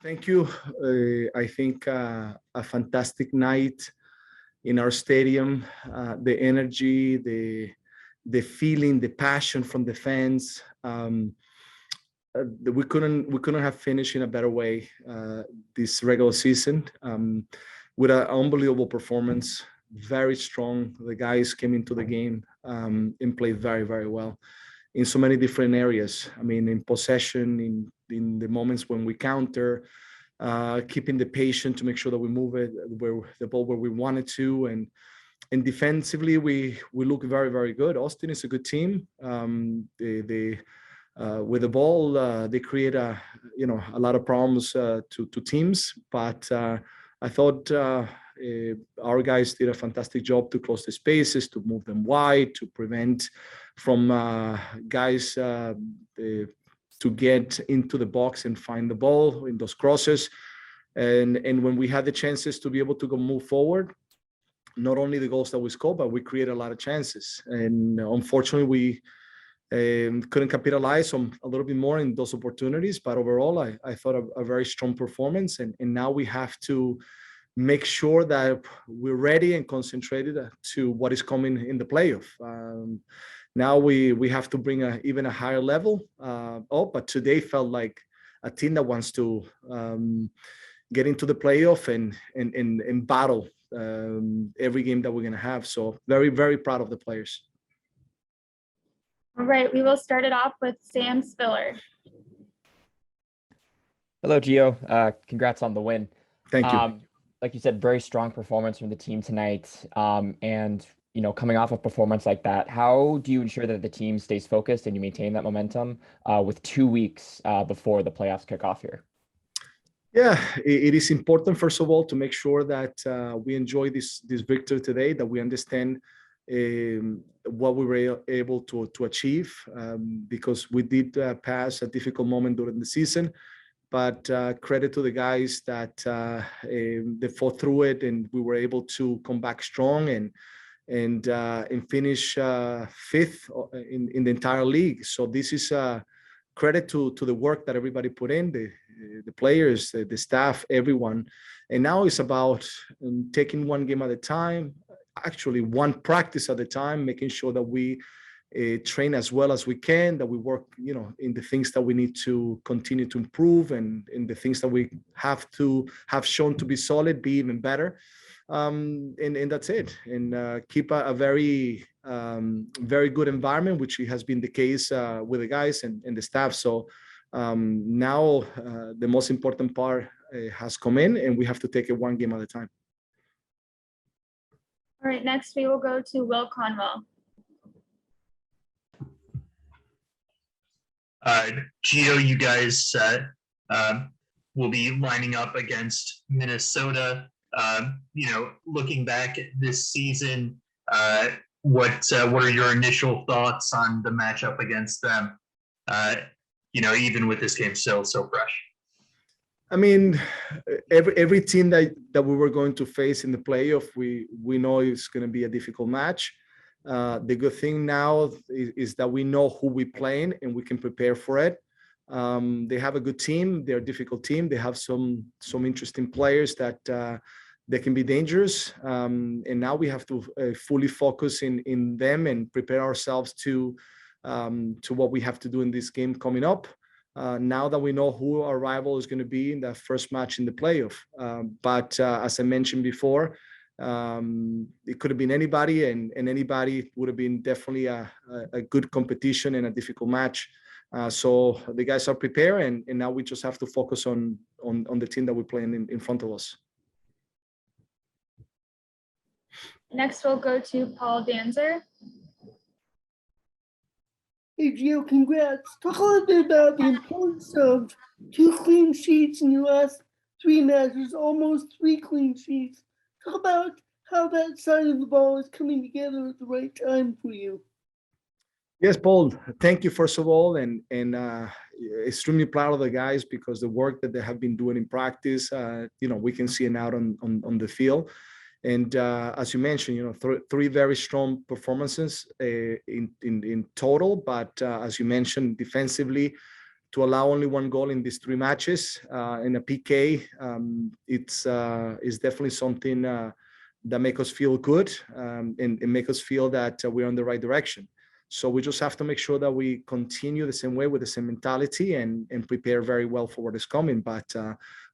Thank you. I think a fantastic night in our stadium. The energy, the feeling, the passion from the fans. We couldn't have finished in a better way this regular season with an unbelievable performance. Very strong. The guys came into the game and played very, very well in so many different areas. I mean, in possession, in the moments when we counter, keeping the patient to make sure that we move it where the ball where we wanted to, and defensively we look very, very good. Austin is a good team. They with the ball they create a lot of problems to teams, but I thought our guys did a fantastic job to close the spaces, to move them wide, to prevent from guys to get into the box and find the ball in those crosses. And when we had the chances to be able to go move forward, not only the goals that we scored, but we created a lot of chances. And unfortunately, we couldn't capitalize on a little bit more in those opportunities. But overall, I thought a very strong performance. And now we have to make sure that we're ready and concentrated to what is coming in the playoff. Now we have to bring even a higher level. But today felt like a team that wants to get into the playoff and battle every game that we're going to have. So very, very proud of the players. All right, we will start it off with Sam Spiller. Hello, Gio. Congrats on the win. Thank you. Like you said, very strong performance from the team tonight. And coming off a performance like that, how do you ensure that the team stays focused and you maintain that momentum with 2 weeks before the playoffs kick off here? Yeah, it is important, first of all, to make sure that we enjoy this victory today, that we understand what we were able to achieve, because we did pass a difficult moment during the season. But credit to the guys that they fought through it, and we were able to come back strong and finish fifth in the entire league. So this is credit to the work that everybody put in, the players, the staff, everyone. And now it's about taking one game at a time, actually one practice at a time, making sure that we train as well as we can, that we work, in the things that we need to continue to improve, and in the things that we have shown to be solid, be even better. And that's it. And keep a very, very good environment, which has been the case with the guys and the staff. So now the most important part has come in, and we have to take it one game at a time. All right, next we will go to Will Conwell. Gio, you guys will be lining up against Minnesota. Looking back at this season, what are your initial thoughts on the matchup against them? Even with this game still so fresh. I mean, every team that we were going to face in the playoff, we know it's going to be a difficult match. The good thing now is that we know who we're playing and we can prepare for it. They have a good team. They're a difficult team. They have some interesting players that they can be dangerous. And now we have to fully focus in them and prepare ourselves to what we have to do in this game coming up. Now that we know who our rival is going to be in that first match in the playoff. But as I mentioned before, it could have been anybody, and anybody would have been definitely a good competition and a difficult match. So the guys are prepared, and now we just have to focus on the team that we're playing in front of us. Next, we'll go to Paul Danzer. Hey, Gio, congrats. Talk a little bit about the importance of 2 clean sheets in your last 3 matches, almost 3 clean sheets. Talk about how that side of the ball is coming together at the right time for you. Yes, Paul, thank you, first of all, and extremely proud of the guys, because the work that they have been doing in practice, we can see it out on the field. And as you mentioned, 3 very strong performances in total. But as you mentioned, defensively, to allow only one goal in these 3 matches in a PK, it's definitely something that make us feel good and make us feel that we're on the right direction. So we just have to make sure that we continue the same way with the same mentality and prepare very well for what is coming. But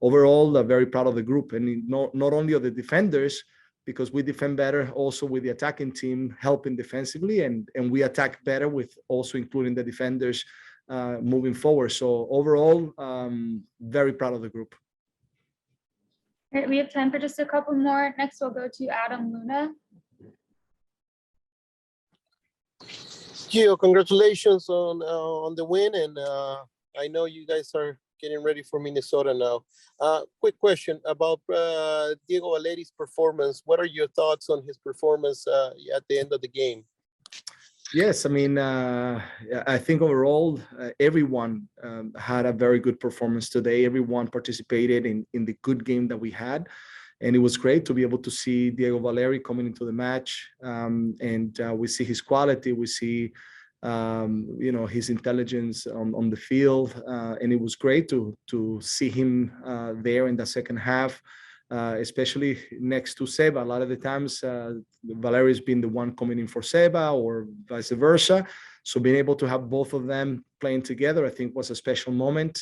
overall, very proud of the group, and not only of the defenders, because we defend better also with the attacking team helping defensively, and we attack better with also including the defenders moving forward. So overall, very proud of the group. All right, we have time for just a couple more. Next, we'll go to Adam Luna. Gio, congratulations on the win, and I know you guys are getting ready for Minnesota now. Quick question about Diego Valeri's performance. What are your thoughts on his performance at the end of the game? Yes, I mean, I think overall, everyone had a very good performance today. Everyone participated in the good game that we had. And it was great to be able to see Diego Valeri coming into the match. And we see his quality, we see, his intelligence on the field. And it was great to see him there in the second half. Especially next to Seba. A lot of the times, Valeri has been the one coming in for Seba or vice versa. So being able to have both of them playing together, I think was a special moment.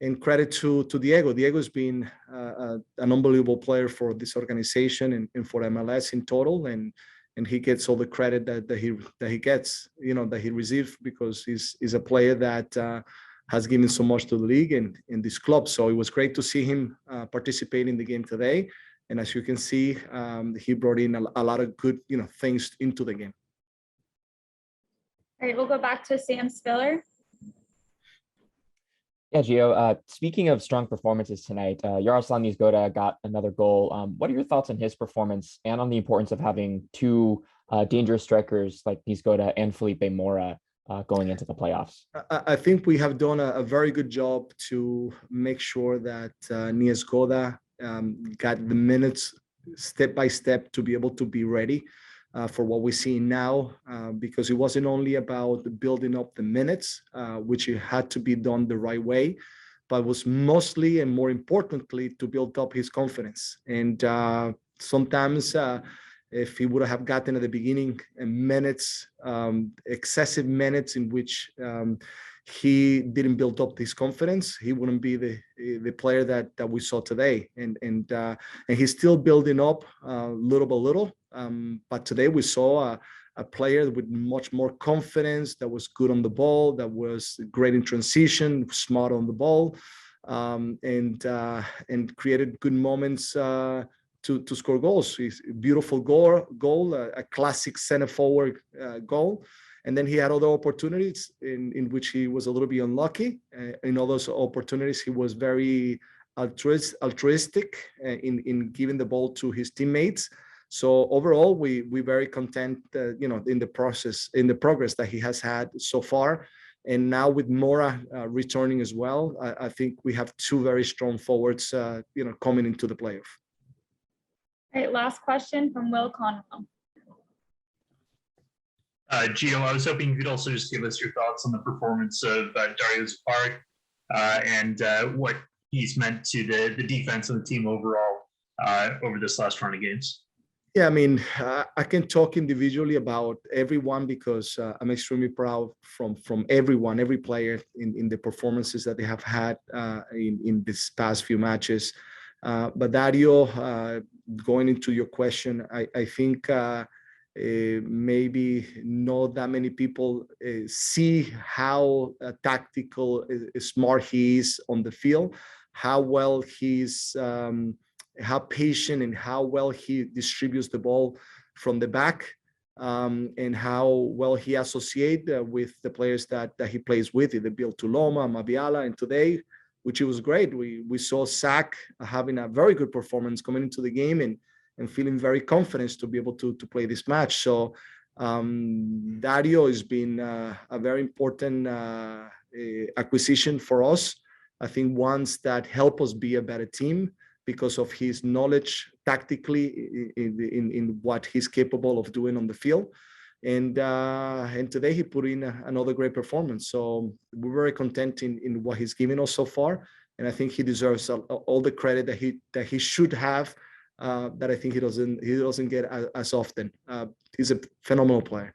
And credit to Diego. Diego's been an unbelievable player for this organization and for MLS in total. And he gets all the credit that he gets, that he receives, because he's a player that has given so much to the league and in this club. So it was great to see him participate in the game today. And as you can see, he brought in a lot of good, things into the game. All right, we'll go back to Sam Spiller. Yeah, Gio, speaking of strong performances tonight, Yaroslav Niezgoda got another goal. What are your thoughts on his performance and on the importance of having 2 dangerous strikers like Niezgoda and Felipe Mora going into the playoffs? I think we have done a very good job to make sure that Niezgoda got the minutes step by step to be able to be ready for what we see now, because it wasn't only about building up the minutes, which it had to be done the right way, but was mostly and more importantly to build up his confidence. And sometimes if he would have gotten at the beginning minutes, excessive minutes in which he didn't build up his confidence, he wouldn't be the player that we saw today. And he's still building up little by little. But today we saw a player with much more confidence, that was good on the ball, that was great in transition, smart on the ball, and created good moments to score goals. It's a beautiful goal, a classic center forward goal. And then he had other opportunities in which he was a little bit unlucky. In all those opportunities, he was very altruistic in giving the ball to his teammates. So overall, we're very content, in the progress that he has had so far. And now with Mora returning as well, I think we have 2 very strong forwards, coming into the playoff. All right, last question from Will Conwell. Gio, I was hoping you could also just give us your thoughts on the performance of Dario Safari and what he's meant to the defense and the team overall over this last run of games. Yeah, I mean, I can talk individually about everyone because I'm extremely proud from everyone, every player in the performances that they have had in this past few matches. But Dario, going into your question, I think maybe not that many people see how tactical, smart he is on the field, how well he's, how patient and how well he distributes the ball from the back, and how well he associates with the players that he plays with, either Bill Tuloma, Mabiala, and today, which it was great. We saw Zach having a very good performance coming into the game and feeling very confident to be able to play this match. So Dario has been a very important acquisition for us. I think ones that help us be a better team because of his knowledge tactically in what he's capable of doing on the field. And today he put in another great performance. So we're very content in what he's given us so far, and I think he deserves all the credit that he should have. That I think he doesn't get as often. He's a phenomenal player.